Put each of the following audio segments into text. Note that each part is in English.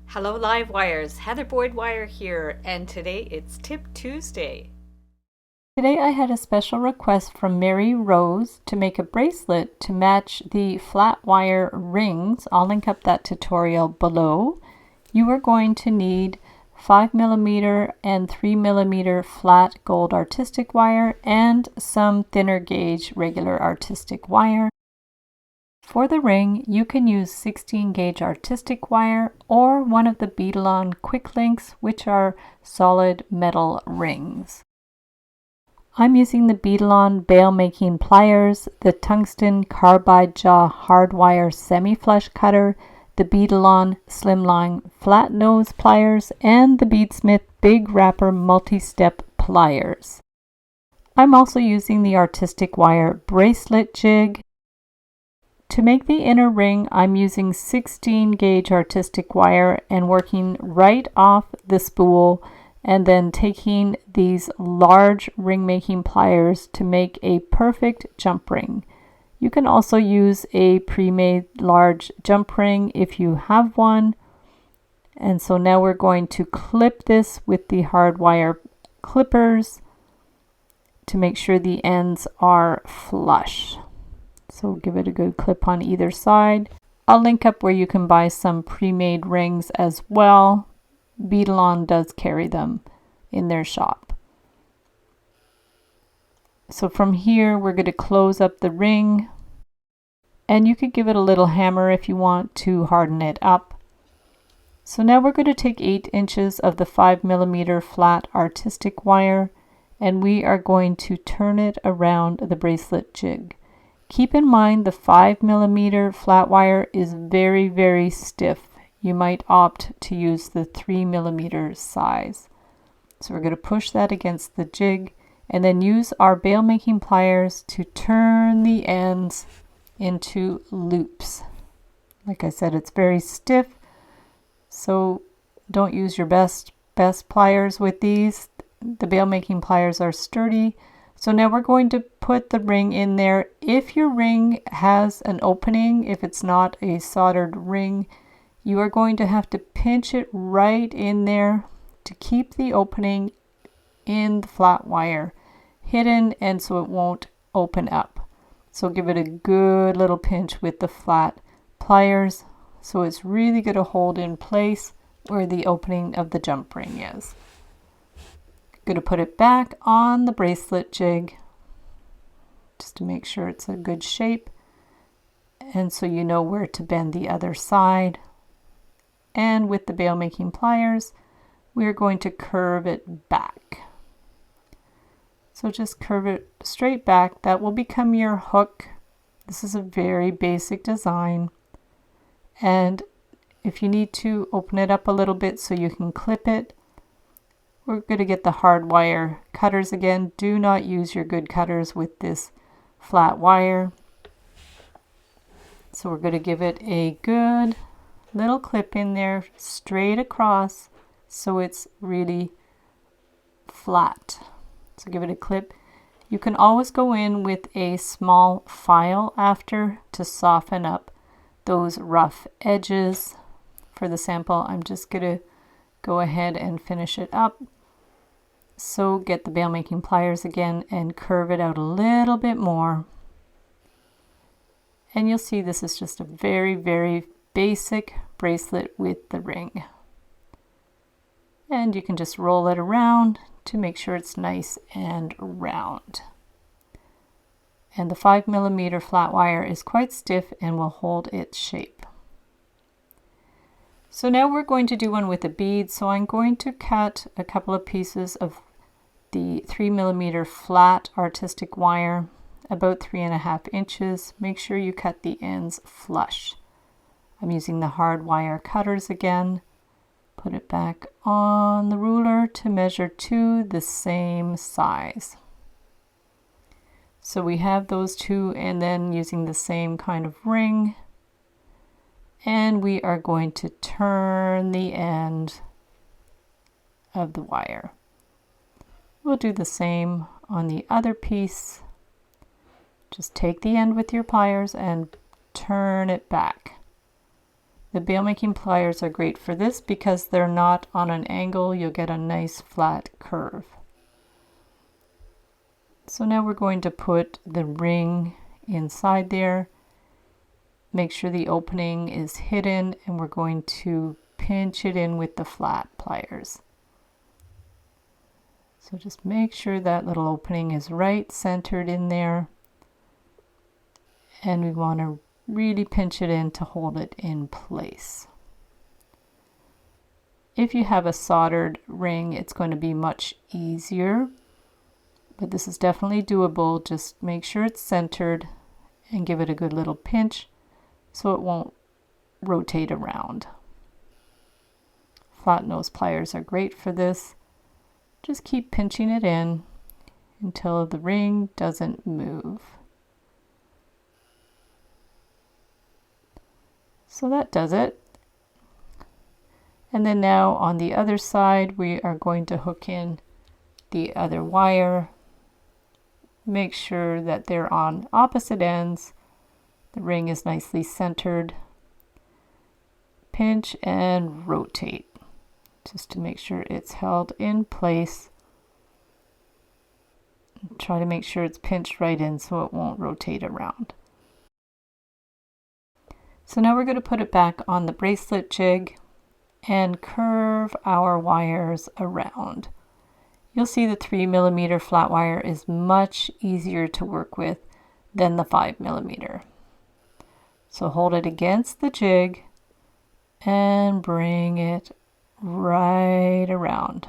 Hello Live Wires, Heather Boyd Wire here, and today it's Tip Tuesday. Today I had a special request from Mary Rose to make a bracelet to match the flat wire rings. I'll link up that tutorial below. You are going to need 5mm and 3mm flat gold artistic wire and some thinner gauge regular artistic wire. For the ring, you can use 16 gauge artistic wire or one of the Beadalon quick links, which are solid metal rings. I'm using the Beadalon bail making pliers, the tungsten carbide jaw hardwire semi-flush cutter, the Beadalon slimline flat nose pliers, and the Beadsmith big wrapper multi-step pliers. I'm also using the artistic wire bracelet jig. To make the inner ring, I'm using 16 gauge artistic wire and working right off the spool and then taking these large ring making pliers to make a perfect jump ring. You can also use a pre-made large jump ring if you have one. And so now we're going to clip this with the hard wire clippers to make sure the ends are flush. So give it a good clip on either side. I'll link up where you can buy some pre-made rings as well. Beadalon does carry them in their shop. So from here we're going to close up the ring, and you could give it a little hammer if you want to harden it up. So now we're going to take 8 inches of the 5mm flat artistic wire, and we are going to turn it around the bracelet jig. Keep in mind the 5mm flat wire is very, very stiff. You might opt to use the 3mm size. So we're going to push that against the jig and then use our bail making pliers to turn the ends into loops. Like I said, it's very stiff, so don't use your best pliers with these. The bail making pliers are sturdy. So now we're going to put the ring in there. If your ring has an opening, if it's not a soldered ring, you are going to have to pinch it right in there to keep the opening in the flat wire hidden, and so it won't open up. So give it a good little pinch with the flat pliers so it's really going to hold in place where the opening of the jump ring is. Going to put it back on the bracelet jig just to make sure it's a good shape, and so you know where to bend the other side. And with the bail making pliers, we're going to curve it back. So just curve it straight back. That will become your hook. This is a very basic design, and if you need to open it up a little bit so you can clip it, we're going to get the hard wire cutters again. Do not use your good cutters with this flat wire. So we're going to give it a good little clip in there straight across so it's really flat. So give it a clip. You can always go in with a small file after to soften up those rough edges. For the sample, I'm just going to go ahead and finish it up. So get the bail making pliers again and curve it out a little bit more. And you'll see this is just a very, very basic bracelet with the ring. And you can just roll it around to make sure it's nice and round. And the 5mm flat wire is quite stiff and will hold its shape. So now we're going to do one with a bead. So I'm going to cut a couple of pieces of the 3mm flat artistic wire, about 3.5 inches. Make sure you cut the ends flush. I'm using the hard wire cutters again. Put it back on the ruler to measure to the same size. So we have those two, and then using the same kind of ring, and we are going to turn the end of the wire. We'll do the same on the other piece. Just take the end with your pliers and turn it back. The bail making pliers are great for this because they're not on an angle. You'll get a nice flat curve. So now we're going to put the ring inside there. Make sure the opening is hidden, and we're going to pinch it in with the flat pliers. So just make sure that little opening is right centered in there. And we want to really pinch it in to hold it in place. If you have a soldered ring, it's going to be much easier, but this is definitely doable. Just make sure it's centered and give it a good little pinch so it won't rotate around. Flat nose pliers are great for this. Just keep pinching it in until the ring doesn't move. So that does it. And then now on the other side, we are going to hook in the other wire. Make sure that they're on opposite ends. The ring is nicely centered. Pinch and rotate just to make sure it's held in place. Try to make sure it's pinched right in so it won't rotate around. So now we're going to put it back on the bracelet jig and curve our wires around. You'll see the 3mm flat wire is much easier to work with than the 5mm. So hold it against the jig and bring it right around.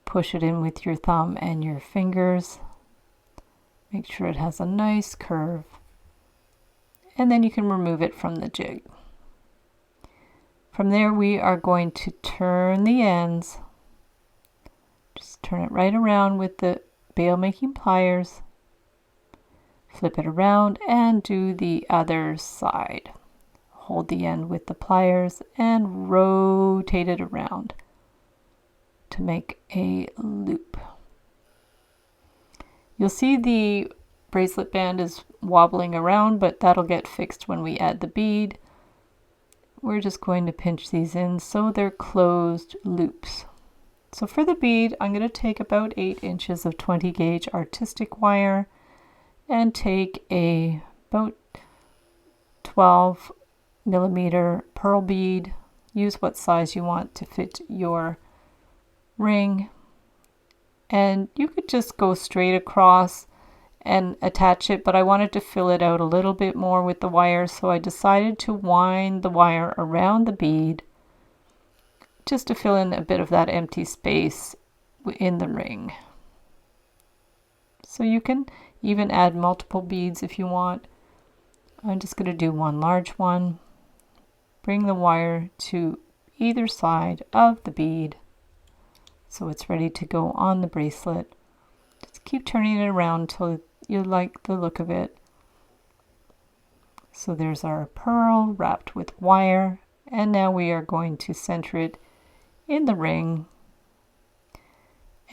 Push it in with your thumb and your fingers. Make sure it has a nice curve. And then you can remove it from the jig. From there we are going to turn the ends. Just turn it right around with the bail making pliers. Flip it around and do the other side. Hold the end with the pliers and rotate it around to make a loop. You'll see the bracelet band is wobbling around, but that'll get fixed when we add the bead. We're just going to pinch these in so they're closed loops. So for the bead, I'm going to take about 8 inches of 20 gauge artistic wire and take about 12mm pearl bead. Use what size you want to fit your ring. And you could just go straight across and attach it, but I wanted to fill it out a little bit more with the wire, so I decided to wind the wire around the bead just to fill in a bit of that empty space in the ring. So you can even add multiple beads if you want. I'm just going to do one large one. Bring the wire to either side of the bead so it's ready to go on the bracelet. Just keep turning it around until you like the look of it. So there's our pearl wrapped with wire, and now we are going to center it in the ring,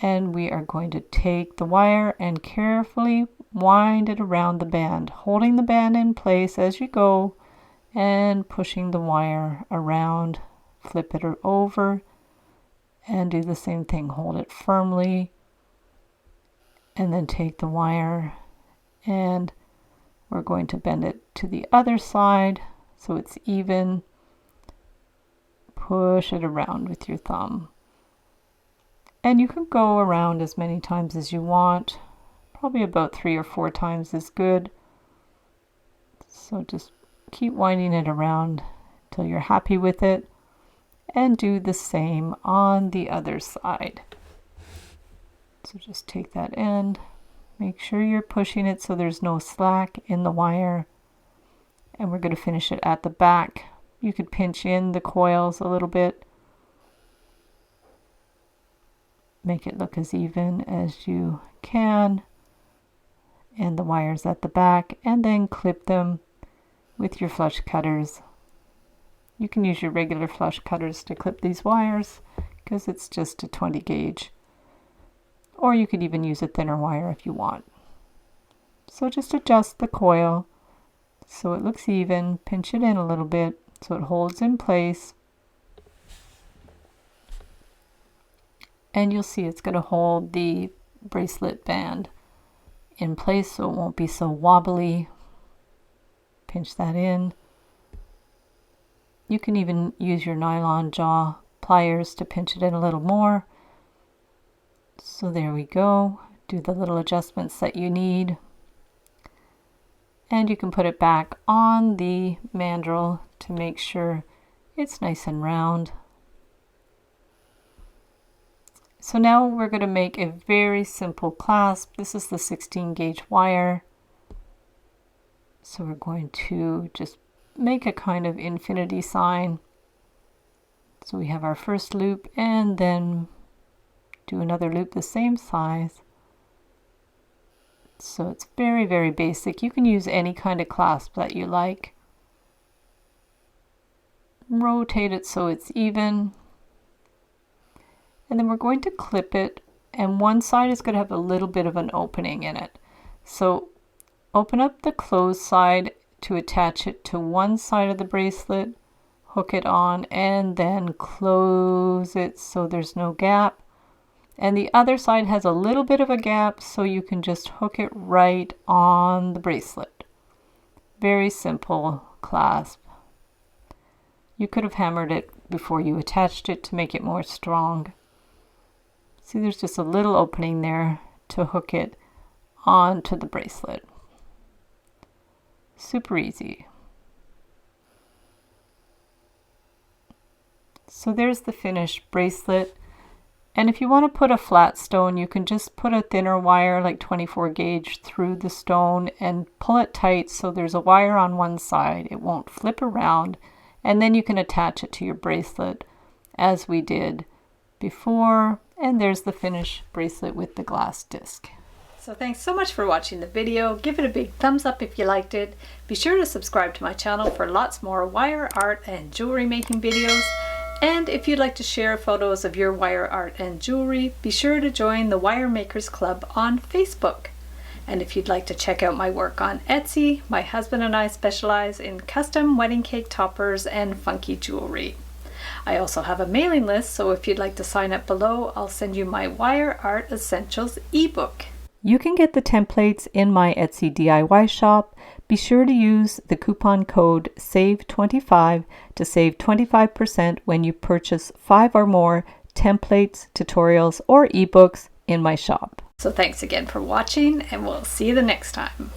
and we are going to take the wire and carefully wind it around the band, holding the band in place as you go and pushing the wire around. Flip it over and do the same thing. Hold it firmly and then take the wire, and we're going to bend it to the other side so it's even. Push it around with your thumb. And you can go around as many times as you want. Probably about 3 or 4 times is good. So just keep winding it around until you're happy with it. And do the same on the other side. So just take that end. Make sure you're pushing it so there's no slack in the wire. And we're going to finish it at the back. You could pinch in the coils a little bit. Make it look as even as you can. And the wires at the back, and then clip them with your flush cutters. You can use your regular flush cutters to clip these wires because it's just a 20 gauge. Or you could even use a thinner wire if you want. So just adjust the coil so it looks even, pinch it in a little bit, so it holds in place. And you'll see it's going to hold the bracelet band in place so it won't be so wobbly. Pinch that in. You can even use your nylon jaw pliers to pinch it in a little more. So there we go. Do the little adjustments that you need. And you can put it back on the mandrel to make sure it's nice and round. So now we're going to make a very simple clasp. This is the 16 gauge wire. So we're going to just make a kind of infinity sign. So we have our first loop and then do another loop the same size. So it's very, very basic. You can use any kind of clasp that you like. Rotate it so it's even. And then we're going to clip it, and one side is going to have a little bit of an opening in it. So open up the closed side to attach it to one side of the bracelet, hook it on, and then close it so there's no gap. And the other side has a little bit of a gap, so you can just hook it right on the bracelet. Very simple clasp. You could have hammered it before you attached it to make it more strong. See, there's just a little opening there to hook it onto the bracelet. Super easy. So there's the finished bracelet. And if you want to put a flat stone, you can just put a thinner wire like 24 gauge through the stone and pull it tight so there's a wire on one side. It won't flip around. And then you can attach it to your bracelet as we did before. And there's the finished bracelet with the glass disc. So thanks so much for watching the video. Give it a big thumbs up if you liked it. Be sure to subscribe to my channel for lots more wire art and jewelry making videos. And if you'd like to share photos of your wire art and jewelry, be sure to join the Wire Makers Club on Facebook. And if you'd like to check out my work on Etsy, my husband and I specialize in custom wedding cake toppers and funky jewelry. I also have a mailing list, so if you'd like to sign up below, I'll send you my Wire Art Essentials ebook. You can get the templates in my Etsy DIY shop. Be sure to use the coupon code SAVE25 to save 25% when you purchase 5 or more templates, tutorials, or ebooks in my shop. So thanks again for watching, and we'll see you the next time.